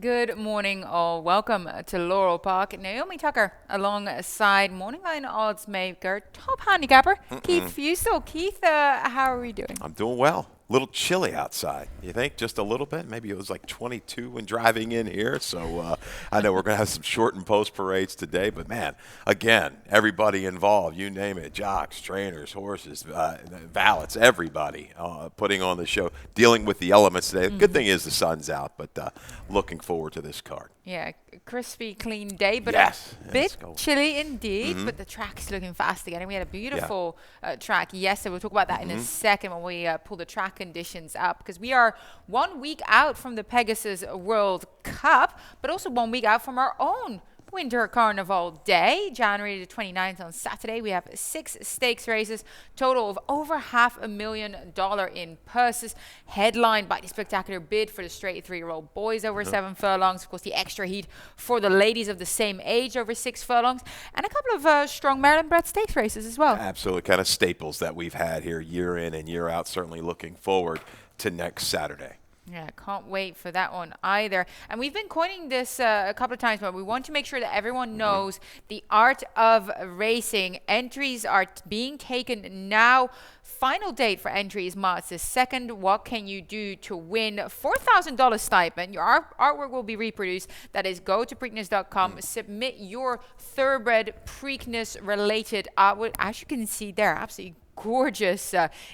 Good morning, all. Welcome to Laurel Park. Naomi Tucker alongside Morning Line odds maker, top handicapper, Keith Fusel. Keith, how are we doing? I'm doing well. A little chilly outside. You think just a little bit? Maybe it was like 22 when driving in here. So I know we're going to have some short and post parades today. But, man, again, everybody involved, you name it, jocks, trainers, horses, valets, everybody putting on the show, dealing with the elements today. The good thing is the sun's out, but looking forward to this card. Yeah, crispy, clean day, but yes, a bit chilly indeed. But the track's looking fast again. And we had a beautiful track yesterday. We'll talk about that in a second when we pull the track conditions up, because we are 1 week out from the Pegasus World Cup, but also 1 week out from our own Winter Carnival Day, January the 29th on Saturday. We have 6 stakes races, total of over $500,000 in purses, headlined by the spectacular bid for the straight 3-year-old boys over 7 furlongs, of course the extra heat for the ladies of the same age over 6 furlongs, and a couple of strong Maryland bred stakes races as well. Absolutely, kind of staples that we've had here year in and year out. Certainly looking forward to next Saturday. Yeah, can't wait for that one either. And we've been coining this a couple of times, but we want to make sure that everyone knows the art of racing. Entries are being taken now. Final date for entry is March the 2nd. What can you do to win $4,000 stipend? Your artwork will be reproduced. That is, go to Preakness.com, submit your thoroughbred Preakness related artwork. As you can see there, absolutely gorgeous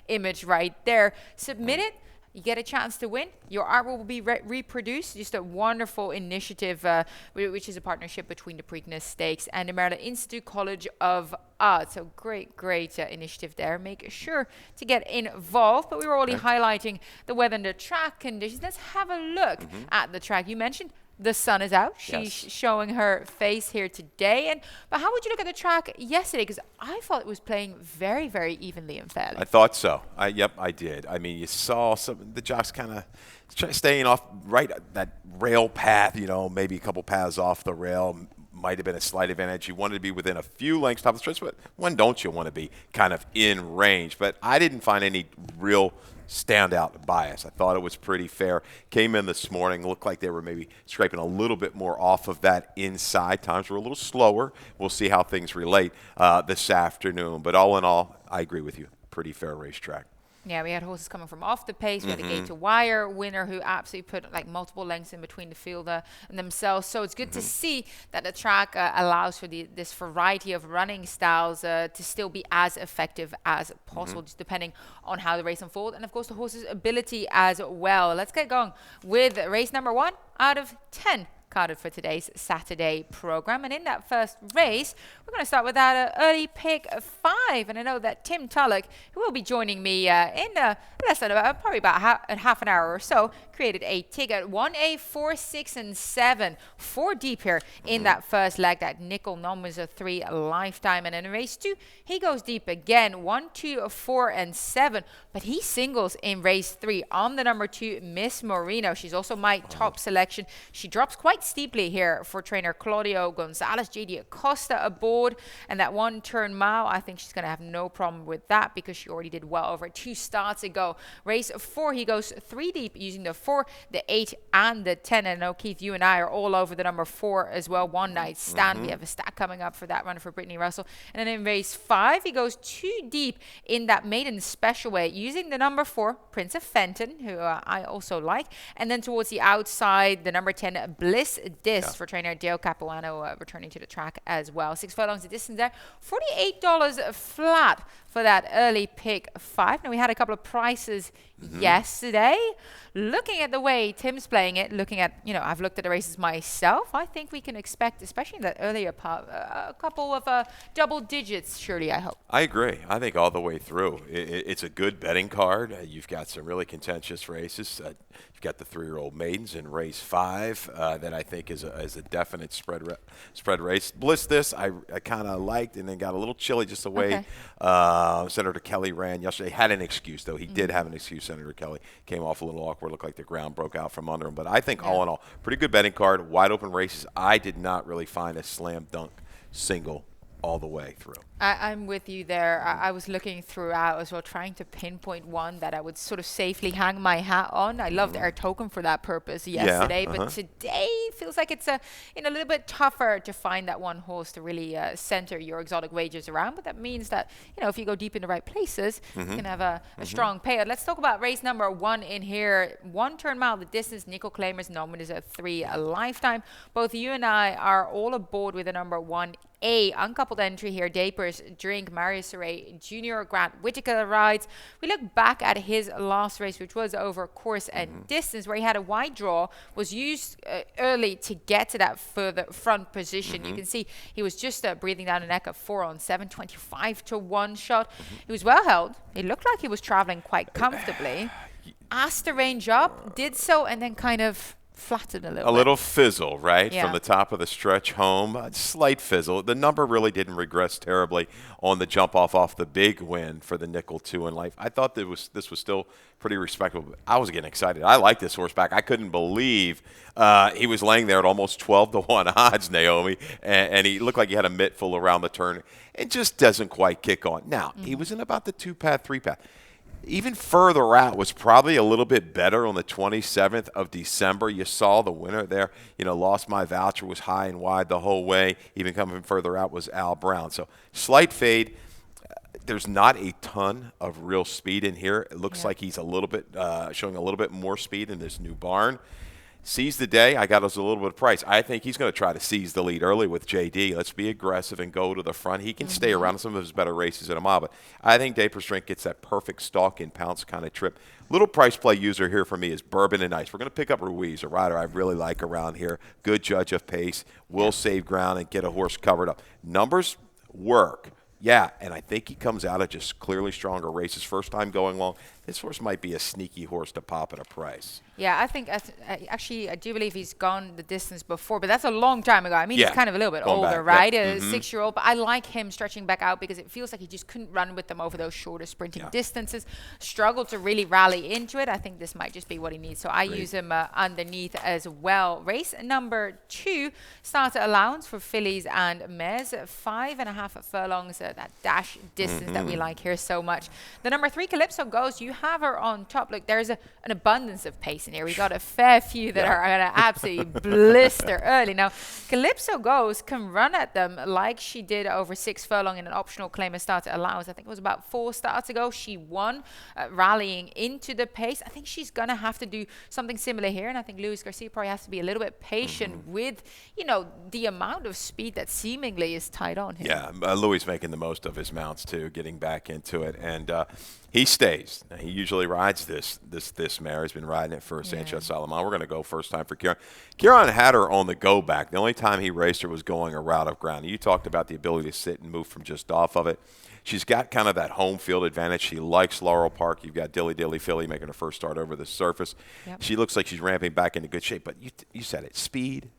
image right there. Submit it. You get a chance to win. Your artwork will be reproduced. Just a wonderful initiative, which is a partnership between the Preakness Stakes and the Maryland Institute College of Art. So great initiative there. Make sure to get involved. But we were already highlighting the weather and the track conditions. Let's have a look at the track. You mentioned the sun is out. She's showing her face here today. But how would you look at the track yesterday? Because I thought it was playing very, very evenly and fairly. I thought so. I did. I mean, you saw the jocks kind of staying off right that rail path, maybe a couple paths off the rail. Might have been a slight advantage. You wanted to be within a few lengths top of the stretch, but when don't you want to be kind of in range? But I didn't find any real standout bias. I thought it was pretty fair. Came in this morning, looked like they were maybe scraping a little bit more off of that inside. Times were a little slower. We'll see how things relate this afternoon. But all in all, I agree with you. Pretty fair racetrack. Yeah, we had horses coming from off the pace. We had a gate-to-wire winner who absolutely put like multiple lengths in between the fielder and themselves. So it's good to see that the track allows for this variety of running styles to still be as effective as possible, just depending on how the race unfolds. And, of course, the horse's ability as well. Let's get going with race number 1 out of 10. Carded for today's Saturday program. And in that first race, we're going to start with that early pick 5. And I know that Tim Tulloch, who will be joining me in less than probably about half an hour or so, created a ticket 1A, 4, 6, and 7. 4 deep here in that first leg. That nickel numbers a 3 lifetime. And in race 2, he goes deep again 1, 2, 4, and 7. But he singles in race 3 on the number 2, Miss Marino. She's also my top selection. She drops quite steeply here for trainer Claudio Gonzalez. JD Acosta aboard, and that 1-turn mile, I think she's going to have no problem with that because she already did well over 2 starts ago. Race 4, he goes 3 deep using the 4, the 8, and the 10. And I know, Keith, you and I are all over the number 4 as well. One night stand. We have a stack coming up for that runner for Brittany Russell. And then in race 5, he goes 2 deep in that maiden special weight using the number 4, Prince of Fenton, who I also like. And then towards the outside, the number 10, Bliss Disc for trainer Dale Capuano returning to the track as well. 6 furlongs of distance there. $48 flat for that early pick 5. Now, we had a couple of prices yesterday. Looking at the way Tim's playing it, looking at, I've looked at the races myself, I think we can expect, especially in that earlier part, a couple of double digits, surely, I hope. I agree. I think all the way through. It's a good betting card. You've got some really contentious races. You've got the 3-year-old maidens in race 5 that I think is a definite spread race. Bliss This I kind of liked, and then got a little chilly just the way Senator Kelly ran yesterday. Had an excuse, though. He did have an excuse, Senator Kelly. Came off a little awkward, looked like the ground broke out from under him. But I think all in all, pretty good betting card, wide open races. I did not really find a slam dunk single all the way through. I'm with you there. I was looking throughout as well, trying to pinpoint one that I would sort of safely hang my hat on. I loved our token for that purpose Yeah. yesterday, but today feels like it's a little bit tougher to find that one horse to really center your exotic wagers around. But that means that if you go deep in the right places, you can have a strong payout. Let's talk about race number 1 in here. 1 turn mile, the distance. Nickel Claimer's number is at 3 a lifetime. Both you and I are all aboard with the number 1. Uncoupled entry here. Dapers Drink, Marius Saray Jr., Grant Whitaker rides. We look back at his last race, which was over course and distance, where he had a wide draw, was used early to get to that further front position. You can see he was just breathing down the neck of 4 on 7, 25 to 1 shot. He was well held. It looked like he was traveling quite comfortably. Asked to range up, did so, and then kind of flattened a little bit. A little fizzle, right? Yeah. From the top of the stretch home. A slight fizzle. The number really didn't regress terribly on the jump off the big win for the Nickel 2 in life. I thought this was still pretty respectable. I was getting excited. I like this horseback. I couldn't believe he was laying there at almost 12 to 1 odds, Naomi, and he looked like he had a mitt full around the turn. It just doesn't quite kick on. Now, he was in about the 2-path, 3-path. Even further out was probably a little bit better on the 27th of December. You saw the winner there. Lost My Voucher was high and wide the whole way. Even coming further out was Al Brown. So slight fade. There's not a ton of real speed in here. It looks like he's a little bit showing a little bit more speed in this new barn. Seize the day. I got us a little bit of price. I think he's going to try to seize the lead early with JD. Let's be aggressive and go to the front. He can stay around some of his better races in a mile, but I think Dapper Strength gets that perfect stalk and pounce kind of trip. Little price play user here for me is Bourbon and Ice. We're going to pick up Ruiz, a rider I really like around here. Good judge of pace. Will save ground and get a horse covered up. Numbers work. Yeah, and I think he comes out of just clearly stronger races. First time going long. This horse might be a sneaky horse to pop at a price. Yeah, I think actually I do believe he's gone the distance before, but that's a long time ago. I mean, he's kind of a little bit older, right? A 6-year-old, but I like him stretching back out because it feels like he just couldn't run with them over those shorter sprinting distances. Struggled to really rally into it. I think this might just be what he needs. So I use him underneath as well. Race number 2, starter allowance for fillies and mares. 5.5 furlongs, that dash distance that we like here so much. The number 3, Calypso Goes. You have her on top. Look, there's an abundance of pace in here. We got a fair few that are going to absolutely blister early. Now, Calypso Goes can run at them like she did over 6 furlong in an optional claim and starter allowance. I think it was about 4 starts ago. She won, rallying into the pace. I think she's going to have to do something similar here, and I think Luis Garcia probably has to be a little bit patient with, the amount of speed that seemingly is tied on here. Yeah, Louis making the most of his mounts too, getting back into it, and he stays. Now, he usually rides this mare. He's been riding it for Sanchez Solomon. We're going to go first time for Kieran. Kieran had her on the go back. The only time he raced her was going a route of ground. You talked about the ability to sit and move from just off of it. She's got kind of that home field advantage. She likes Laurel Park. You've got Dilly Dilly Philly making her first start over the surface. Yep. She looks like she's ramping back into good shape. But you said it. Speed,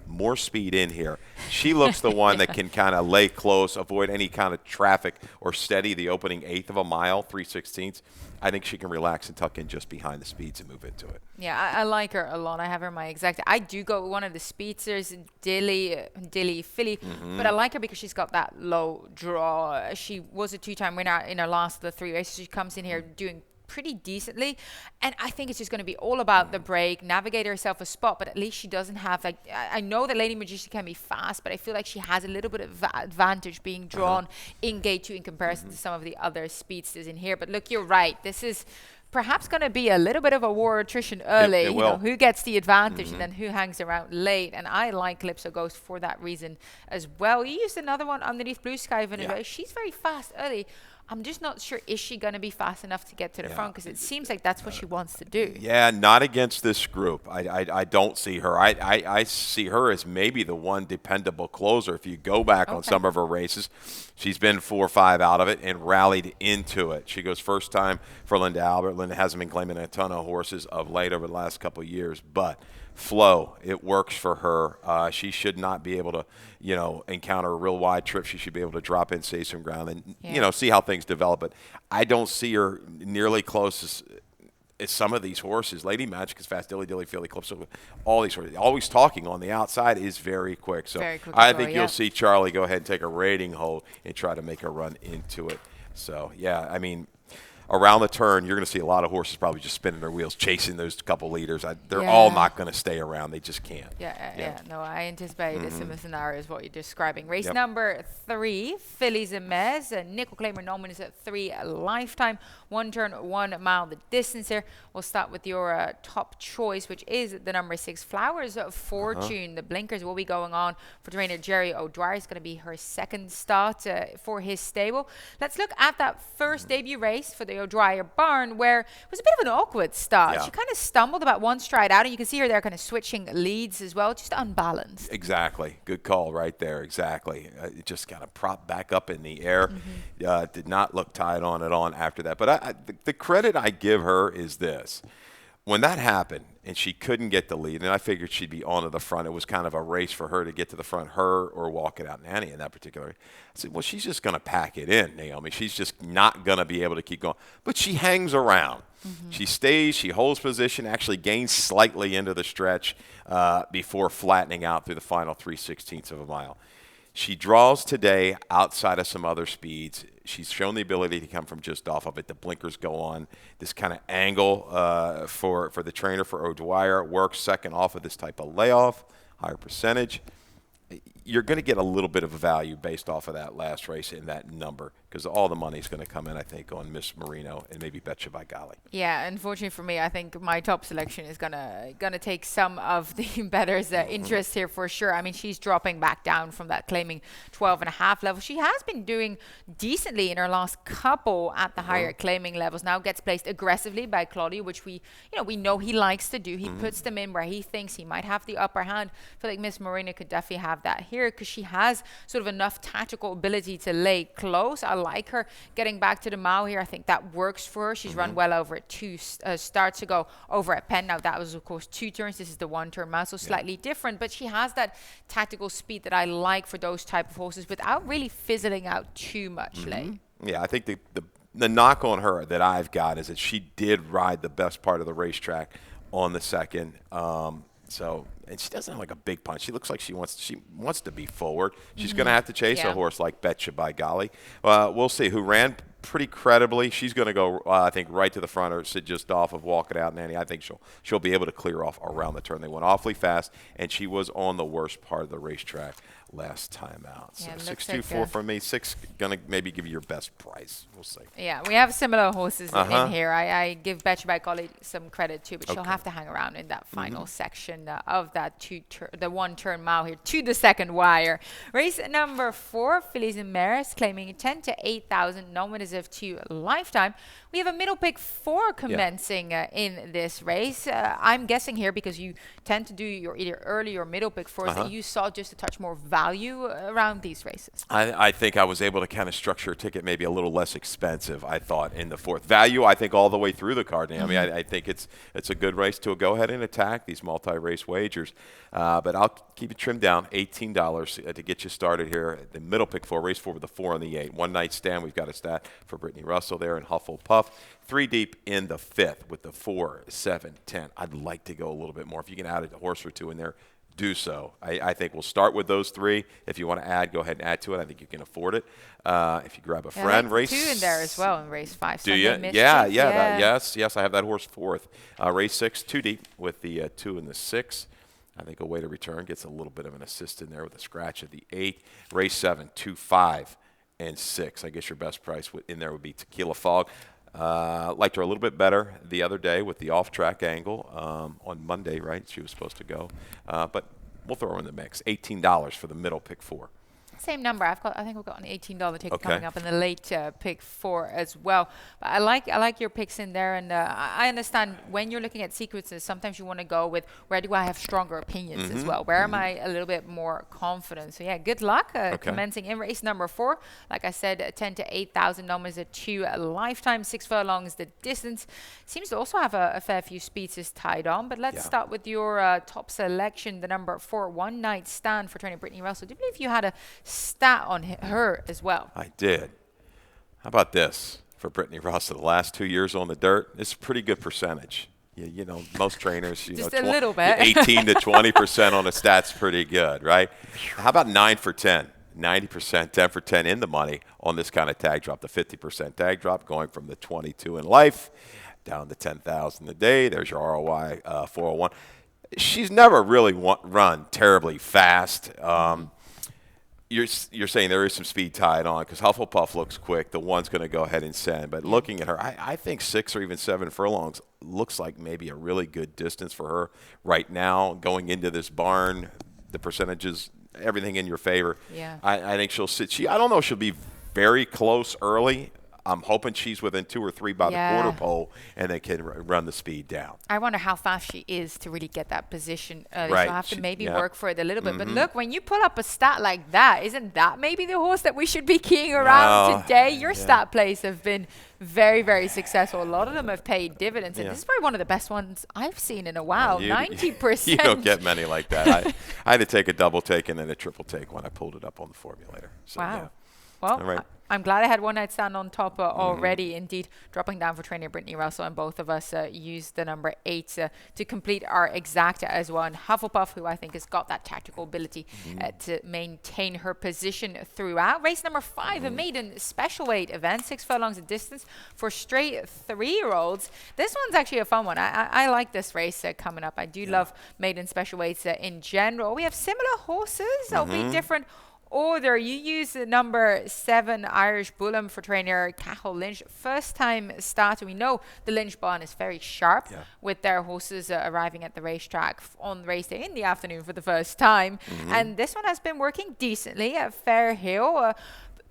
more speed in here. She looks the one that can kind of lay close, avoid any kind of traffic, or steady the opening eighth of a mile, 3/16. I think she can relax and tuck in just behind the speeds and move into it. Yeah, I like her a lot. I have her in my exact. I do go with one of the speedsters, Dilly Philly, but I like her because she's got that low draw. She was a 2-time winner in her last of the 3 races. She comes in here doing pretty decently, and I think it's just going to be all about the break, navigate herself a spot, but at least she doesn't have, like, I know that Lady Magician can be fast, but I feel like she has a little bit of advantage being drawn in gate 2 in comparison to some of the other speedsters in here. But look, you're right, this is perhaps going to be a little bit of a war attrition early. It will. Who gets the advantage and then who hangs around late, and I like Calypso Ghost for that reason as well. You used another one underneath Blue Sky Vanilla. She's very fast early. I'm just not sure, is she going to be fast enough to get to the front? Because it seems like that's what she wants to do. Yeah, not against this group. I don't see her. I see her as maybe the one dependable closer. If you go back on some of her races, she's been 4 or 5 out of it and rallied into it. She goes first time for Linda Albert. Linda hasn't been claiming a ton of horses of late over the last couple of years, but flow, it works for her. She should not be able to, encounter a real wide trip. She should be able to drop in, save some ground, and see how things develop. But I don't see her nearly close is some of these horses. Lady Magic is fast. Dilly Dilly, Philly Clips, all these horses. Always talking on the outside is very quick. So Very quick I score, think you'll see Charlie go ahead and take a rating hold and try to make a run into it. So, yeah, I mean, around the turn, you're going to see a lot of horses probably just spinning their wheels, chasing those couple leaders. They're all not going to stay around. They just can't. Yeah. No, I anticipate a similar scenario as what you're describing. Race Yep. number 3, Fillies and Mares. Nickel Claimer Noman is at 3 lifetime. 1 turn, 1 mile the distance here. We'll start with your top choice, which is the number 6, Flowers of Fortune. The blinkers will be going on for trainer Jerry O'Dwyer. It's going to be her second start for his stable. Let's look at that first debut race for the O'Dwyer barn, where it was a bit of an awkward start. Yeah. She kind of stumbled about one stride out, and you can see her there kind of switching leads as well, just unbalanced. Exactly. Good call right there. Exactly. It just kind of propped back up in the air. Did not look tied on at all after that. But the credit I give her is this. When that happened and she couldn't get the lead, and I figured she'd be on to the front, it was kind of a race for her to get to the front, her or walk it out Nanny in that particular. I said, well, she's just going to pack it in, Naomi. She's just not going to be able to keep going. But she hangs around. She stays, she holds position, actually gains slightly into the stretch before flattening out through the final 3/16 of a mile. She draws today outside of some other speeds. She's shown the ability to come from just off of it. The blinkers go on. This kind of angle for the trainer, for O'Dwyer, works second off of this type of layoff, higher percentage. You're going to get a little bit of a value based off of that last race in that number, because all the money's going to come in, I think, on Miss Marino and maybe Betcha by Golly. Yeah, unfortunately for me, I think my top selection is gonna take some of the better's interest here for sure. I mean, she's dropping back down from that claiming 12.5 level. She has been doing decently in her last couple at the higher claiming levels. Now gets placed aggressively by Claudio, which we know he likes to do. He puts them in where he thinks he might have the upper hand. I feel like Miss Marino could definitely have that here, because she has sort of enough tactical ability to lay close. I like her getting back to the mile here. I think that works for her. She's run well over at 2 starts ago over at Penn. Now that was, of course, 2 turns. This is the 1 turn mile, so slightly different. But she has that tactical speed that I like for those type of horses without really fizzling out too much late. Yeah, I think the knock on her that I've got is that she did ride the best part of the racetrack on the second. And she doesn't have like a big punch. She looks like she wants to be forward. She's going to have to chase a horse like Betcha by Golly. We'll see. Who ran pretty credibly. She's going to go, I think, right to the front or sit just off of Walk It Out Nanny. I think she'll be able to clear off around the turn. They went awfully fast, and she was on the worst part of the racetrack last time out. So 624 from me. 6 going to maybe give you your best price. We'll see. Yeah, we have similar horses in here. I give Betcha by Golly some credit too, but she'll have to hang around in that final section of that the 1 turn mile here to the second wire. Race number 4, Fillies and Mares, claiming 10 to 8,000 nominative to lifetime. We have a middle pick 4 commencing in this race. I'm guessing here, because you tend to do your either early or middle pick 4s, that you saw just a touch more value around these races. I think I was able to kind of structure a ticket maybe a little less expensive, I thought, in the 4th. Value, I think, all the way through the card. I mean, I think it's a good race to go ahead and attack these multi-race wagers. But I'll keep it trimmed down, $18 to get you started here. The middle pick 4, race 4 with the 4 and the 8. One night stand, we've got a stat for Brittany Russell there in Hufflepuff. 3 deep in the 5th with the 4, 7, 10. I'd like to go a little bit more. If you can add a horse or 2 in there, do so. I think we'll start with those 3. If you want to add, go ahead and add to it. I think you can afford it. If you grab a friend, race 2 in there as well in race 5. Do you? Yeah. Yes. I have that horse 4th. Race 6, 2 deep with the 2 and the 6. I think Away to Return gets a little bit of an assist in there with a scratch at the 8. Race 7, 2, 5, and 6. I guess your best price in there would be Tequila Fog. Liked her a little bit better the other day with the off-track angle on Monday, right? She was supposed to go. But we'll throw her in the mix. $18 for the middle pick 4. Same number. I think we've got an $18 ticket coming up in the late pick 4 as well. But I like your picks in there, and I understand when you're looking at sequences, sometimes you want to go with where do I have stronger opinions as well? Where am I a little bit more confident? So yeah, good luck commencing in race number 4. Like I said, 10 to 8,000 numbers at 2 lifetime, 6 furlongs the distance. Seems to also have a fair few speeds tied on. But let's start with your top selection, the number 4, One Night Stand for trainer Brittany Russell. Do you believe you had a stat on her as well? I did. How about this? for Brittany Russell. The last 2 years on the dirt, it's a pretty good percentage. You know, most trainers, just a little bit. 18 to 20% on a stat's pretty good, right? How about 9 for 10? 90%, 10 for 10 in the money on this kind of tag drop. The 50% tag drop going from the 22 in life down to 10,000 a day. There's your ROI 401. She's never really run terribly fast. You're saying there is some speed tied on because Hufflepuff looks quick. The one's going to go ahead and send. But looking at her, I think 6 or even 7 furlongs looks like maybe a really good distance for her right now. Going into this barn, the percentages, everything in your favor. Yeah. I think she'll sit. I don't know if she'll be very close early. I'm hoping she's within 2 or 3 by the quarter pole, and they can run the speed down. I wonder how fast she is to really get that position early. Right. She'll have to maybe work for it a little bit. But look, when you pull up a stat like that, isn't that maybe the horse that we should be keying around today? Your stat plays have been very, very successful. A lot of them have paid dividends, and this is probably one of the best ones I've seen in a while. 90%. You don't get many like that. I had to take a double take and then a triple take when I pulled it up on the formulator. So, wow. Yeah. Well, I'm glad I had one night stand on top already. Indeed, dropping down for trainer Brittany Russell, and both of us used the number 8 to complete our exacta as well. And Hufflepuff, who I think has got that tactical ability to maintain her position throughout. Race number 5, a maiden special weight event, 6 furlongs of distance for straight 3-year-olds. This one's actually a fun one. I like this race coming up. I do love maiden special weights in general. We have similar horses, albeit different order. You use the number 7 Irish Bullen for trainer Cathal Lynch. First time starter. We know the Lynch barn is very sharp with their horses arriving at the racetrack on race day in the afternoon for the first time. And this one has been working decently at Fair Hill.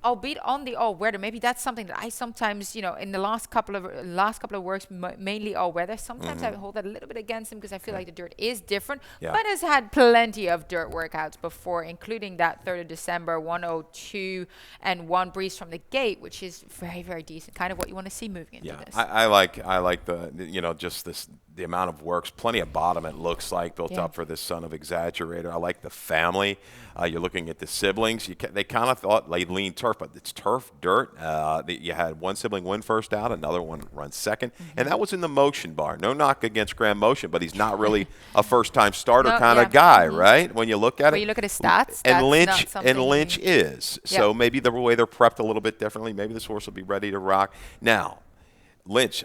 Albeit on the all-weather. Maybe that's something that I sometimes, in the last couple of works, mainly all-weather, sometimes I hold that a little bit against him because I feel like the dirt is different, but has had plenty of dirt workouts before, including that 3rd of December, 102 and 1 breeze from the gate, which is very, very decent, kind of what you want to see moving into this. I like the, just the amount of works, plenty of bottom it looks like built up for this son of Exaggerator. I like the family. You're looking at the siblings. They kind of thought they leaned turf, but it's turf, dirt. You had one sibling win first out, another one run second, and that was in the motion bar. No knock against Grand Motion, but he's not really a first-time starter kind of guy, right? When you look at it. When you look at his stats, and Lynch is. So maybe the way they're prepped a little bit differently. Maybe this horse will be ready to rock. Now, Lynch,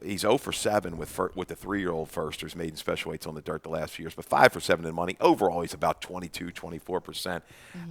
he's 0 for 7 with the 3-year-old firsters, maiden special weights on the dirt the last few years, but 5 for 7 in money. Overall, he's about 22, 24%.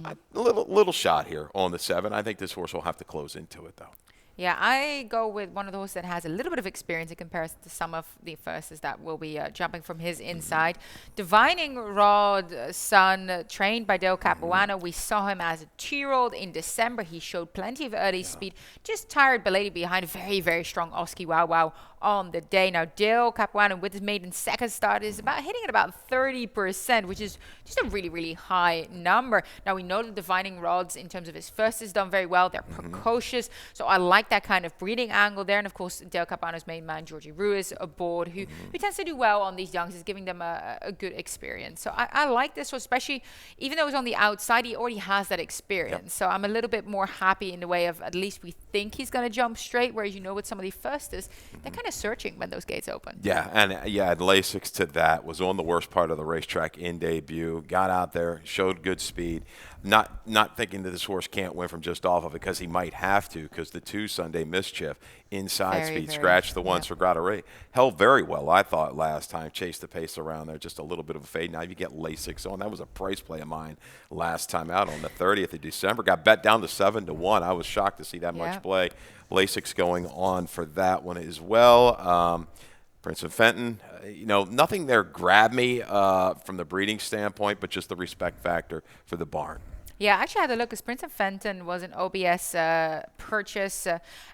A little shot here on the 7. I think this horse will have to close into it, though. Yeah, I go with one of those that has a little bit of experience in comparison to some of the firsts that will be jumping from his inside. Divining Rod son, trained by Dale Capuano. We saw him as a 2-year-old in December. He showed plenty of early speed, just tired belated behind a very, very strong Oski Wow Wow on the day. Now, Dale Capuano with his maiden second start is hitting at about 30%, which is just a really, really high number. Now, we know the Divining Rods in terms of his first has done very well. They're precocious, so I like that kind of breeding angle there. And, of course, Dale Capuano's main man, Georgie Ruiz, aboard, who tends to do well on these youngsters, giving them a good experience. So I like this, so especially even though he's on the outside, he already has that experience. So I'm a little bit more happy in the way of at least we think he's going to jump straight, whereas with some of the firsters, they're kind of searching when those gates open. Yeah, and Lasix to that was on the worst part of the racetrack in debut, got out there, showed good speed. Not thinking that this horse can't win from just off of it because he might have to, because the 2 Sunday Mischief inside speed scratched the 1 Sagrada Rey. Held very well, I thought, last time. Chased the pace around there, just a little bit of a fade. Now you get Lasix on. That was a price play of mine last time out on the 30th of December. Got bet down to 7-1. I was shocked to see that much play. Lasix going on for that one as well. Prince of Fenton, nothing there grabbed me from the breeding standpoint, but just the respect factor for the barn. Yeah, I actually had a look because Prince of Fenton was an OBS purchase,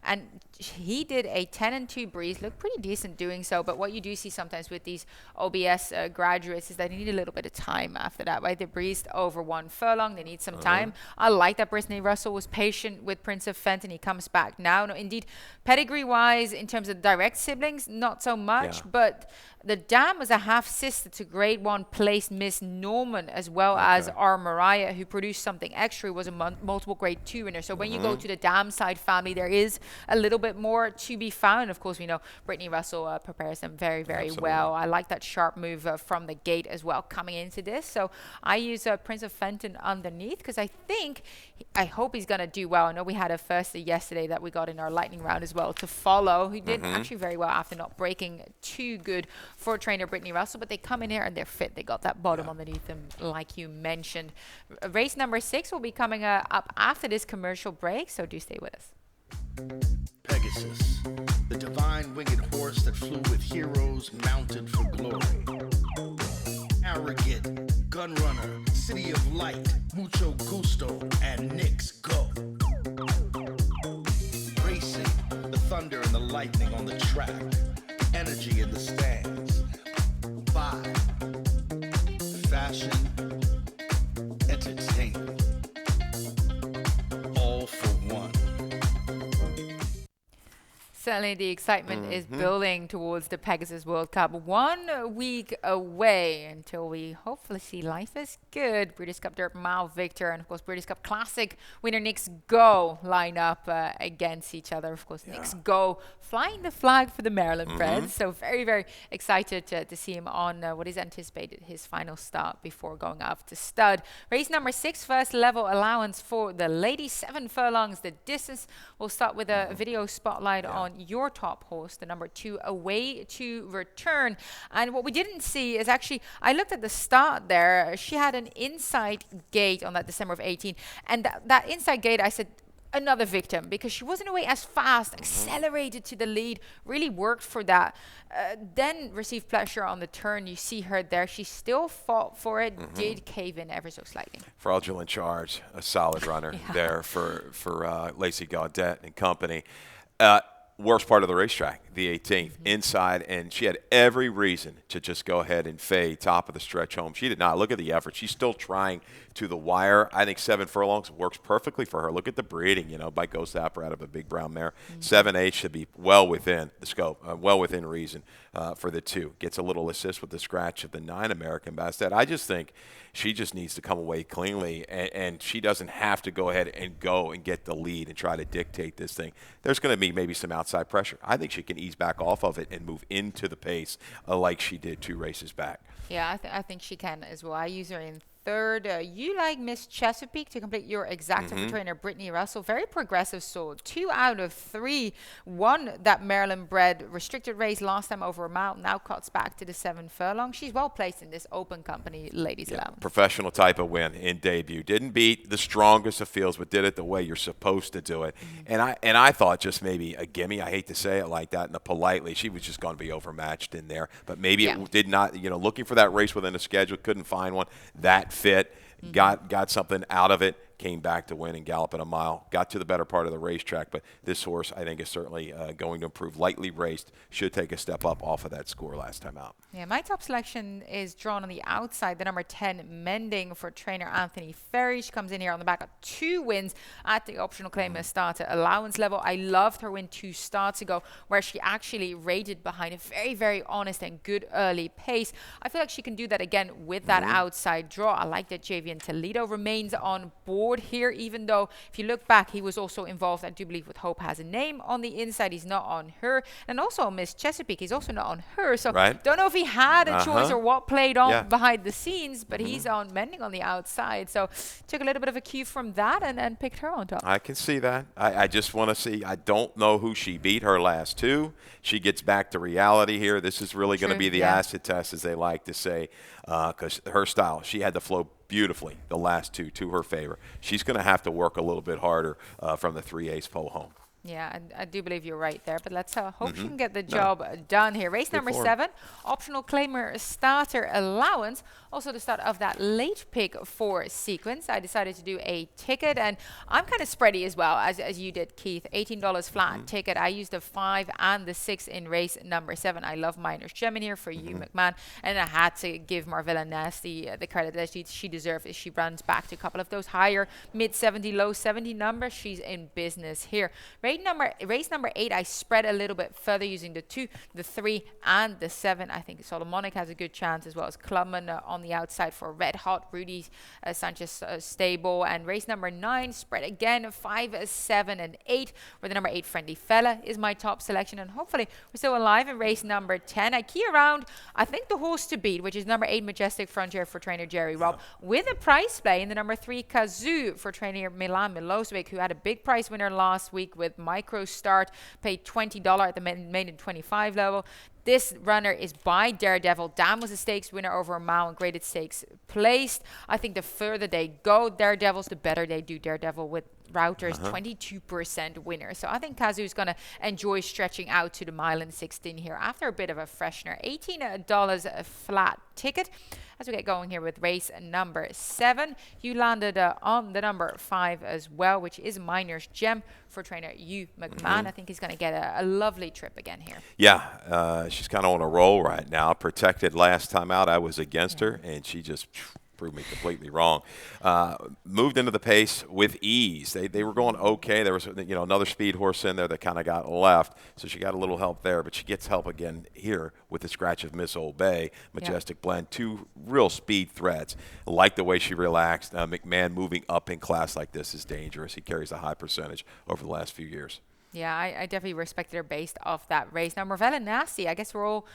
and he did a 10-2 breeze, looked pretty decent doing so. But what you do see sometimes with these OBS graduates is that they need a little bit of time after that, right? They breezed over 1 furlong. They need some time. I like that Brittany Russell was patient with Prince of Fenton. He comes back now. No, indeed, pedigree-wise, in terms of direct siblings, not so much, but the Dam was a half-sister to Grade 1 placed Miss Norman, as well as our Mariah, who produced some something extra. He was a multiple grade 2 winner. So when you go to the Downside family, there is a little bit more to be found. Of course, we know Brittany Russell prepares them very, very well. I like that sharp move from the gate as well coming into this. So I use Prince of Fenton underneath because I hope he's going to do well. I know we had a first yesterday that we got in our lightning round as well to follow, who did actually very well after not breaking too good for trainer Brittany Russell, but they come in here and they're fit. They got that bottom underneath them, like you mentioned. Race number 6 will be coming up after this commercial break, so do stay with us. Pegasus, the divine winged horse that flew with heroes mounted for glory. Arrogant, gun runner, city of light, mucho gusto, and Knicks go. Racing, the thunder and the lightning on the track, energy in the stands. Vibe, fashion, entertainment, all for one. Certainly the excitement is building towards the Pegasus World Cup. 1 week away until we hopefully see Life is Good, British Cup Dirt Mile victor, and of course British Cup Classic winner Knicks Go line up against each other. Of course, Knicks Go flying the flag for the Maryland Preds. So very, very excited to see him on what is anticipated his final start before going off to stud. Race number 6, first level allowance for the ladies, 7 furlongs. The distance, we'll start with a video spotlight on your top horse, the number 2, Away to Return. And what we didn't see is actually, I looked at the start there. She had an inside gate on that December of 18. And that inside gate, I said, another victim, because she wasn't away as fast, accelerated to the lead, really worked for that. Then received pressure on the turn. You see her there. She still fought for it, did cave in ever so slightly. Fraudulent charge, a solid runner there for Lacey Gaudet and company. Worst part of the racetrack, the 18th, inside, and she had every reason to just go ahead and fade top of the stretch home. She did not. Look at the effort. She's still trying to the wire. I think 7 furlongs works perfectly for her. Look at the breeding, by Ghost Apper out of a big brown mare. 7-8 should be well within the scope, well within reason for the 2. Gets a little assist with the scratch of the 9 American Bastet. I just think she just needs to come away cleanly, and she doesn't have to go ahead and go and get the lead and try to dictate this thing. There's going to be maybe some outside pressure. I think she can ease back off of it and move into the pace like she did 2 races back. Yeah, I think she can as well. I use her in 3rd. You like Miss Chesapeake to complete your exacta for trainer Brittany Russell. Very progressive sold. 2 out of 3 won that Maryland bred restricted race last time over a mile. Now cuts back to the 7 furlong. She's well placed in this open company ladies allowance. Professional type of win in debut. Didn't beat the strongest of fields, but did it the way you're supposed to do it. And I thought just maybe a gimme. I hate to say it like that, and politely, she was just going to be overmatched in there. But maybe it did not. Looking for that race within the schedule, couldn't find one that fit, got something out of it, came back to win and gallop at a mile, got to the better part of the racetrack. But this horse, I think, is certainly going to improve. Lightly raced, should take a step up off of that score last time out. Yeah, my top selection is drawn on the outside, the number 10, Mending, for trainer Anthony Ferry. She comes in here on the back of 2 wins at the optional claim starter allowance level. I loved her win 2 starts ago, where she actually rated behind a very, very honest and good early pace. I feel like she can do that again with that outside draw. I like that Javian Toledo remains on board here, even though if you look back, he was also involved, I do believe, with Hope Has a Name on the inside. He's not on her. And also Miss Chesapeake, he's also not on her. So don't know if he had a choice or what played on behind the scenes, but he's on Mending on the outside. So took a little bit of a cue from that and picked her on top. I can see that. I just want to see. I don't know who she beat her last 2. She gets back to reality here. This is really going to be the acid test, as they like to say, because her style, she had to flow beautifully the last 2 to her favor. She's going to have to work a little bit harder from the 3/8 pole home. Yeah, I do believe you're right there, but let's hope she can get the job done here. Race number 7, optional claimer starter allowance. Also the start of that late pick for sequence. I decided to do a ticket, and I'm kind of spready as well, as you did, Keith. $18 flat ticket. I used the 5 and the 6 in race number 7. I love Miner's Gem in here for you, McMahon, and I had to give Marvella Nasty the credit that she deserves. If she runs back to a couple of those higher mid-70, low 70 numbers, she's in business here. Race race number 8, I spread a little bit further using the 2, the 3, and the 7. I think Solomonic has a good chance, as well as Clubman on the outside for Red Hot, Rudy Sanchez stable. And race number 9, spread again, 5, 7, and 8, where the number 8 Friendly Fella is my top selection. And hopefully we're still alive in race number 10. I key around, I think, the horse to beat, which is number 8 Majestic Frontier for trainer Jerry Robb, with a price play in the number 3 Kazoo for trainer Milan Milosevic, who had a big price winner last week with Micro Start, paid $20 at the maiden 25 level. This runner is by Daredevil. Dan was a stakes winner over a mile and graded stakes placed. I think the further they go, Daredevils, the better they do. Daredevil with Routers, 22% winner. So I think Kazu's going to enjoy stretching out to the mile and 16 here after a bit of a freshener. $18 a flat ticket. As we get going here with race number 7, you landed on the number 5 as well, which is Miner's Gem for trainer Hugh McMahon. I think he's going to get a lovely trip again here. Yeah, she's kind of on a roll right now. Protected last time out. I was against her, and she just proved me completely wrong. Moved into the pace with ease. They were going okay. There was another speed horse in there that kind of got left, so she got a little help there. But she gets help again here with the scratch of Miss Old Bay. Majestic Blend, 2 real speed threats. Like the way she relaxed. McMahon moving up in class like this is dangerous. He carries a high percentage over the last few years. Yeah, I definitely respected her based off that race. Now, Marvella Nasty, I guess we're all,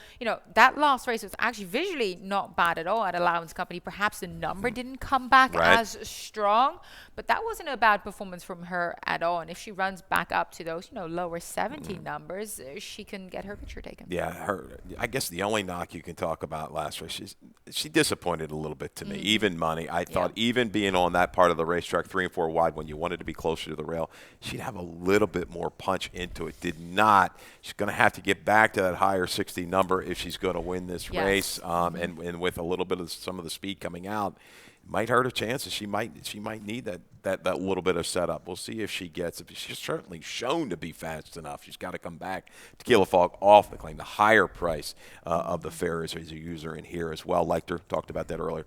that last race was actually visually not bad at all at Allowance Company. Perhaps the number didn't come back as strong, but that wasn't a bad performance from her at all. And if she runs back up to those, lower 70 numbers, she can get her picture taken. Yeah, I guess the only knock you can talk about last race, she disappointed a little bit to me. Even money. I thought even being on that part of the racetrack, 3 and 4 wide, when you wanted to be closer to the rail, she'd have a little bit more punch into it. Did not. She's going to have to get back to that higher 60 number if she's going to win this race. And with a little bit of some of the speed coming out, it might hurt her chances. She might need that little bit of setup. We'll see if she gets it. She's certainly shown to be fast enough. She's got to come back. Tequila Fog off the claim. The higher price of the fare is a user in here as well. Liked her. Talked about that earlier.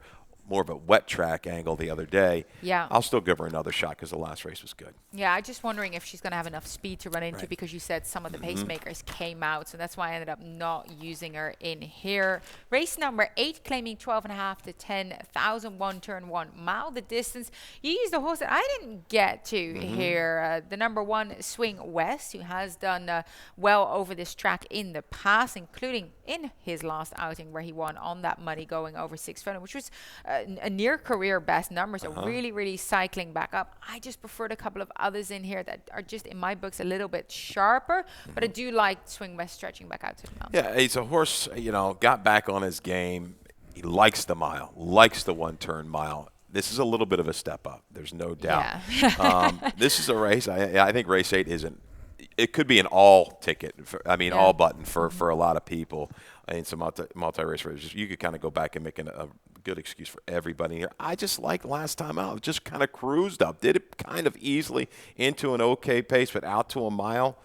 More of a wet track angle the other day. Yeah. I'll still give her another shot because the last race was good. Yeah, I'm just wondering if she's going to have enough speed to run into because you said some of the pacemakers came out. So that's why I ended up not using her in here. Race number 8, claiming 12.5 to 10,000, 1 turn 1 mile. The distance, you used the horse that I didn't get to here. The number 1, Swing West, who has done well over this track in the past, including in his last outing where he won on that money going over 6 furlong, which was a near career best number. So really cycling back up. I just preferred a couple of others in here that are just in my books a little bit sharper, but I do like Swing West stretching back out to the mountain. Yeah, he's a horse, got back on his game. He likes the mile, likes the 1 turn mile. This is a little bit of a step up. There's no doubt. Yeah. This is a race. I think race 8 isn't. It could be an all ticket. All button for a lot of people. In some multi-race races, you could kind of go back and make a good excuse for everybody here. I just like last time out. Just kind of cruised up. Did it kind of easily into an okay pace, but out to a mile.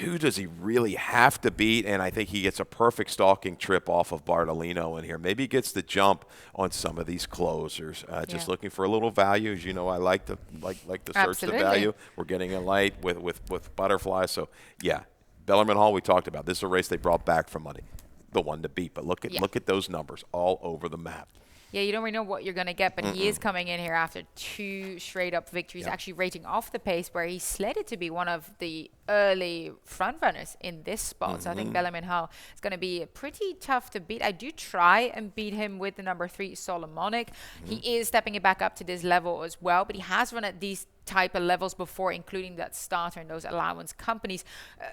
Who does he really have to beat? And I think he gets a perfect stalking trip off of Bartolino in here. Maybe he gets the jump on some of these closers. Just looking for a little value. As you know, I like to search the value. We're getting a light with Butterfly. So, yeah. Bellarmine Hall we talked about. This is a race they brought back from money. The one to beat. But look at those numbers all over the map. Yeah, you don't really know what you're going to get, but he is coming in here after 2 straight-up victories, actually rating off the pace where he's slated to be one of the early front runners in this spot. So I think Bellarmine Hall is going to be pretty tough to beat. I do try and beat him with the number 3, Solomonic. He is stepping it back up to this level as well, but he has run at these type of levels before, including that starter and those allowance companies.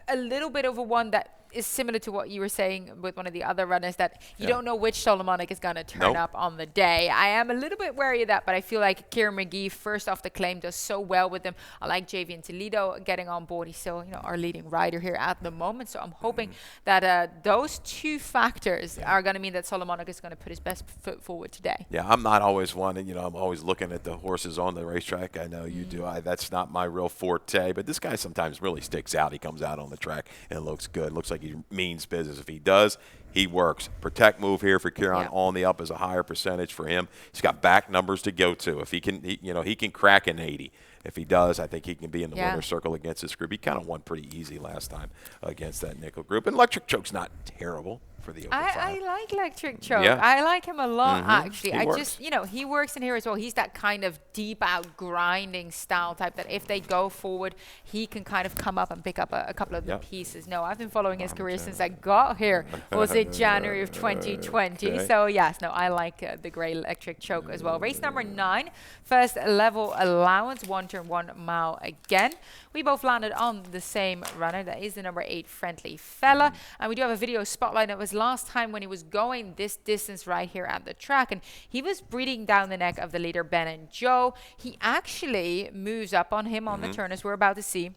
A little bit of a one that is similar to what you were saying with one of the other runners, that you don't know which Solomonic is going to turn up on the day. I am a little bit wary of that, but I feel like Kieran McGee, first off the claim, does so well with them. I like Javian Toledo getting on board. He's still, our leading rider here at the moment. So I'm hoping that those 2 factors are going to mean that Solomonic is going to put his best foot forward today. Yeah, I'm not always one, and I'm always looking at the horses on the racetrack. I know you do. That's not my real forte, but this guy sometimes really sticks out. He comes out on the track and looks good. Looks like he means business. If he does, he works. Protect move here for Kieran Yeah. on the up is a higher percentage for him. He's got back numbers to go to. If he can, he can crack an 80. If he does, I think he can be in the Yeah. winner's circle against this group. He kind of won pretty easy last time against that nickel group. And Electric Choke's not terrible for the Open I 5. like Electric Choke. Yeah. I like him a lot, actually. He I works. just, he works in here as well. He's that kind of deep out grinding style type that if they go forward, he can kind of come up and pick up a couple of the Yep. pieces. No, I've been following his career since I got here. Was it January of 2020? Okay. So, yes, no, I like the Grey Electric Choke as well. Race number 9, first level allowance, 1 turn 1 mile again. We both landed on the same runner. That is the number 8, Friendly Fella. And we do have a video spotlight. That was last time when he was going this distance right here at the track. And he was breathing down the neck of the leader, Ben and Joe. He actually moves up on him on the turn, as we're about to see.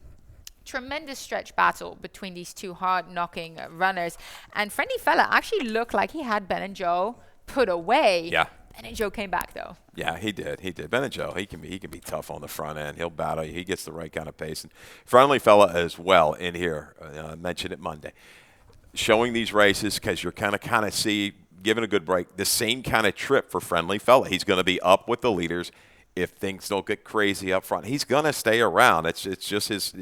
Tremendous stretch battle between these two hard-knocking runners. And Friendly Fella actually looked like he had Ben and Joe put away. Yeah. Ben and Joe came back, though. Yeah, he did. He did. Ben and Joe, he can be tough on the front end. He'll battle you. He gets the right kind of pace. And Friendly Fella as well in here. I mentioned it Monday. Showing these races because you're kind of see, giving a good break, the same kind of trip for Friendly Fella. He's going to be up with the leaders. If things don't get crazy up front, he's going to stay around. It's just his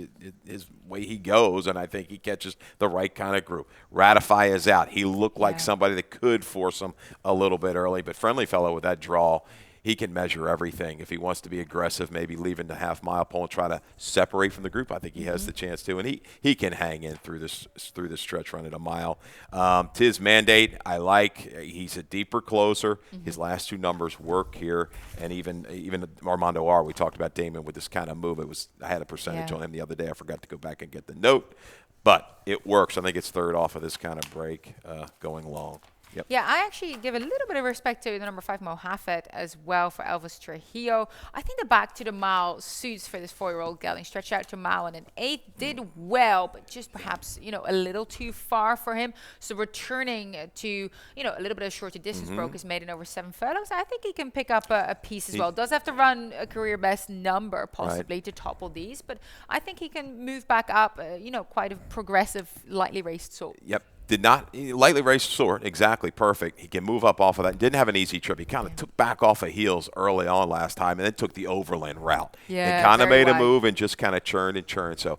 way he goes, and I think he catches the right kind of group. Ratify is out. He looked like somebody that could force him a little bit early, but Friendly Fellow with that draw, he can measure everything. If he wants to be aggressive, maybe leaving the half-mile pole and try to separate from the group, I think he has the chance to, and he can hang in through this stretch run at a mile. To his mandate, I like. He's a deeper closer. His last 2 numbers work here, and even Armando R. We talked about Damon with this kind of move. I had a percentage on him the other day. I forgot to go back and get the note, but it works. I think it's third off of this kind of break going long. Yep. Yeah, I actually give a little bit of respect to the number 5 Mohafet as well for Elvis Trujillo. I think the back to the mile suits for this 4-year-old gelding. Stretched out to mile and an 8, did well, but just perhaps, a little too far for him. So returning to, a little bit of shorter distance broke is made in over 7 furlongs. I think he can pick up a piece as well. Does have to run a career best number possibly to topple these, but I think he can move back up, quite a progressive, lightly raced sort. Yep. Did not lightly raced sort, exactly perfect. He can move up off of that. Didn't have an easy trip. He kind of took back off of heels early on last time, and then took the overland route. Yeah, and kind of very made wide. a move and just kind of churned and churned. So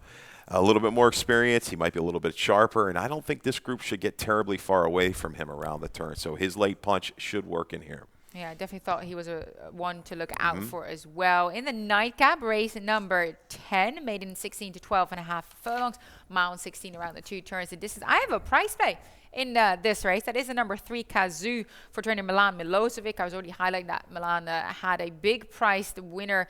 a little bit more experience. He might be a little bit sharper, and I don't think this group should get terribly far away from him around the turn. So his late punch should work in here. Yeah, I definitely thought he was a one to look out for as well. In the nightcap, race number 10, made in 16 to 12.5 furlongs, mile and 16 around the 2 turns. And this is, I have a price play in this race. That is the number 3 Kazoo for trainer Milan Milosevic. I was already highlighting that Milan had a big priced winner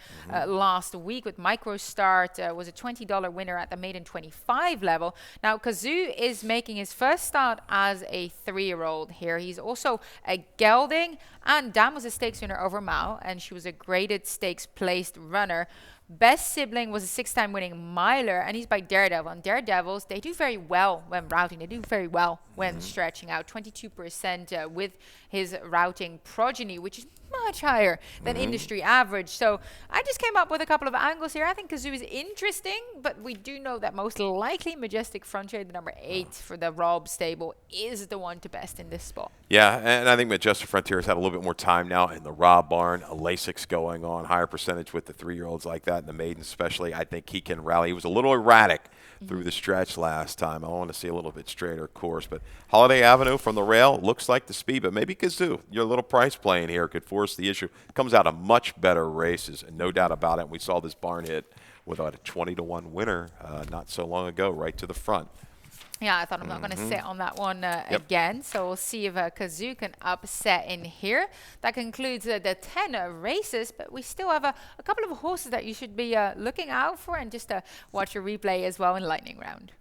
last week with Micro Start. Was a $20 winner at the maiden 25 level. Now Kazoo is making his first start as a 3-year-old here. He's also a gelding, and Dam was a stakes winner over Mao, and she was a graded stakes placed runner. Best sibling was a 6-time winning miler, and he's by Daredevil. And Daredevils, they do very well when routing. They do very well when stretching out. 22% with his routing progeny, which is much higher than industry average. So I just came up with a couple of angles here. I think Kazoo is interesting, but we do know that most likely Majestic Frontier, the number 8 for the Rob stable, is the one to best in this spot. Yeah, and I think Majestic Frontier has had a little bit more time now in the Rob barn. A Lasix going on, higher percentage with the 3-year-olds like that, and the maidens especially. I think he can rally. He was a little erratic through the stretch last time. I want to see a little bit straighter course. But Holiday Avenue from the rail looks like the speed, but maybe Kazoo, your little price playing here, could force the issue. Comes out of much better races, and no doubt about it. We saw this barn hit with a 20-1 winner not so long ago, right to the front. Yeah, I thought I'm not going to sit on that one again. So we'll see if Kazoo can upset in here. That concludes the 10 races, but we still have a couple of horses that you should be looking out for, and just watch a replay as well in Lightning Round.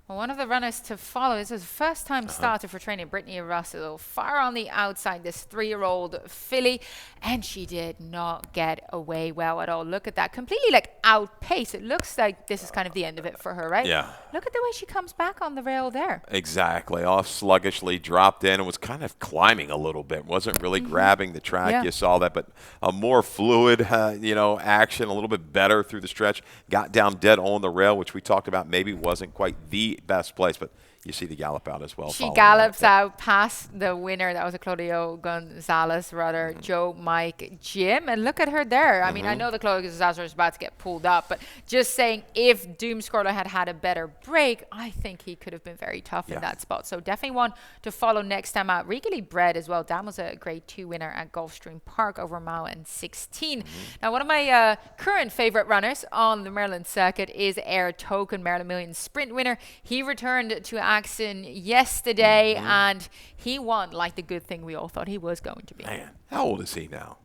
Well, one of the runners to follow. This is first time starter for training, Brittany Russell, far on the outside, this 3-year-old filly, and she did not get away well at all. Look at that, completely like outpaced. It looks like this is kind of the end of it for her, right? Yeah. Look at the way she comes back on the rail there. Exactly. Off sluggishly, dropped in, and was kind of climbing a little bit. Wasn't really grabbing the track. Yeah. You saw that, but a more fluid, action, a little bit better through the stretch. Got down dead on the rail, which we talked about maybe wasn't quite the best place, but you see the gallop out as well. She following gallops that. out past the winner. That was a Claudio Gonzalez, rather, Joe Mike Jim. And look at her there. I mean, I know the Claudio Gonzalez is about to get pulled up, but just saying if Doomscroller had had a better break, I think he could have been very tough in that spot. So definitely one to follow next time out. Regally bred as well. Dan was a grade 2 winner at Gulfstream Park over a mile and 16. Now, one of my current favorite runners on the Maryland circuit is Air Token, Maryland Million Sprint winner. He returned to action yesterday, and he won like the good thing we all thought he was going to be. Man, how old is he now?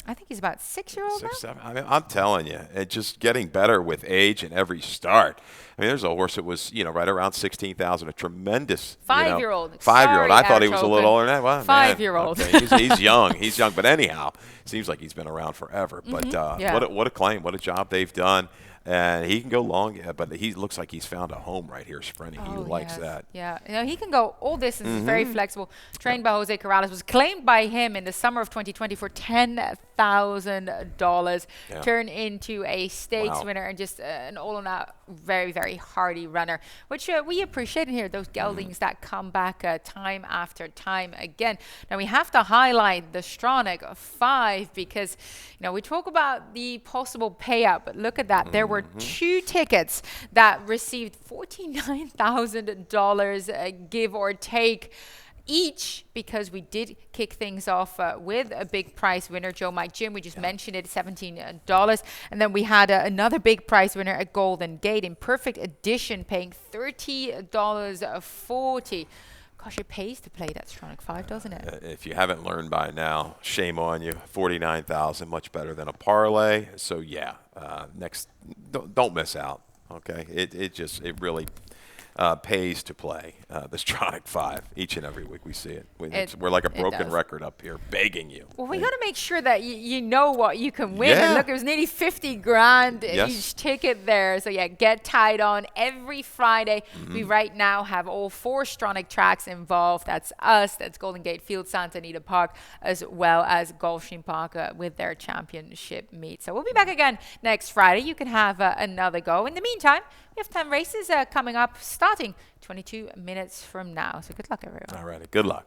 I think he's about 6-year-old now. 6, 7. I mean, I'm telling you, it's just getting better with age and every start. I mean, there's a horse that was, right around 16,000, a tremendous 5-year-old. 5-year-old. I thought Sorry, he was a little older than that. Well, 5-year-old. Man, okay, he's young. He's young, but anyhow, seems like he's been around forever. But Yeah. what a claim, what a job they've done. And he can go long, but he looks like he's found a home right here sprinting. He likes that. Yeah, he can go all distances, very flexible. Trained by Jose Corrales, was claimed by him in the summer of 2020 for $10,000. Yeah. Turned into a stakes Wow. winner and just an all-in-out very, very hardy runner, which we appreciate here, those geldings that come back time after time again. Now, we have to highlight the Stronach 5 because, we talk about the possible payout, but look at that. There were 2 tickets that received $49,000, give or take, each, because we did kick things off with a big prize winner, Joe Mike Jim. We just mentioned it, $17. And then we had another big prize winner at Golden Gate in Perfect Edition, paying $30.40. Gosh, it pays to play that Stronach 5, doesn't it? If you haven't learned by now, shame on you. 49,000, much better than a parlay. So yeah, next, don't miss out. Okay, it really pays to play the Stronach 5 each and every week. We see it. We're like a broken record up here, begging you. Well, we got to make sure that you know what you can win. Yeah. And look, it was nearly 50 grand Yes. each ticket there. So yeah, get tied on every Friday. We right now have all 4 Stronach tracks involved. That's us, that's Golden Gate Field, Santa Anita Park, as well as Gulfstream Park with their championship meet. So we'll be back again next Friday. You can have another go. In the meantime, we have 10 races coming up starting 22 minutes from now. So good luck, everyone. All righty, good luck.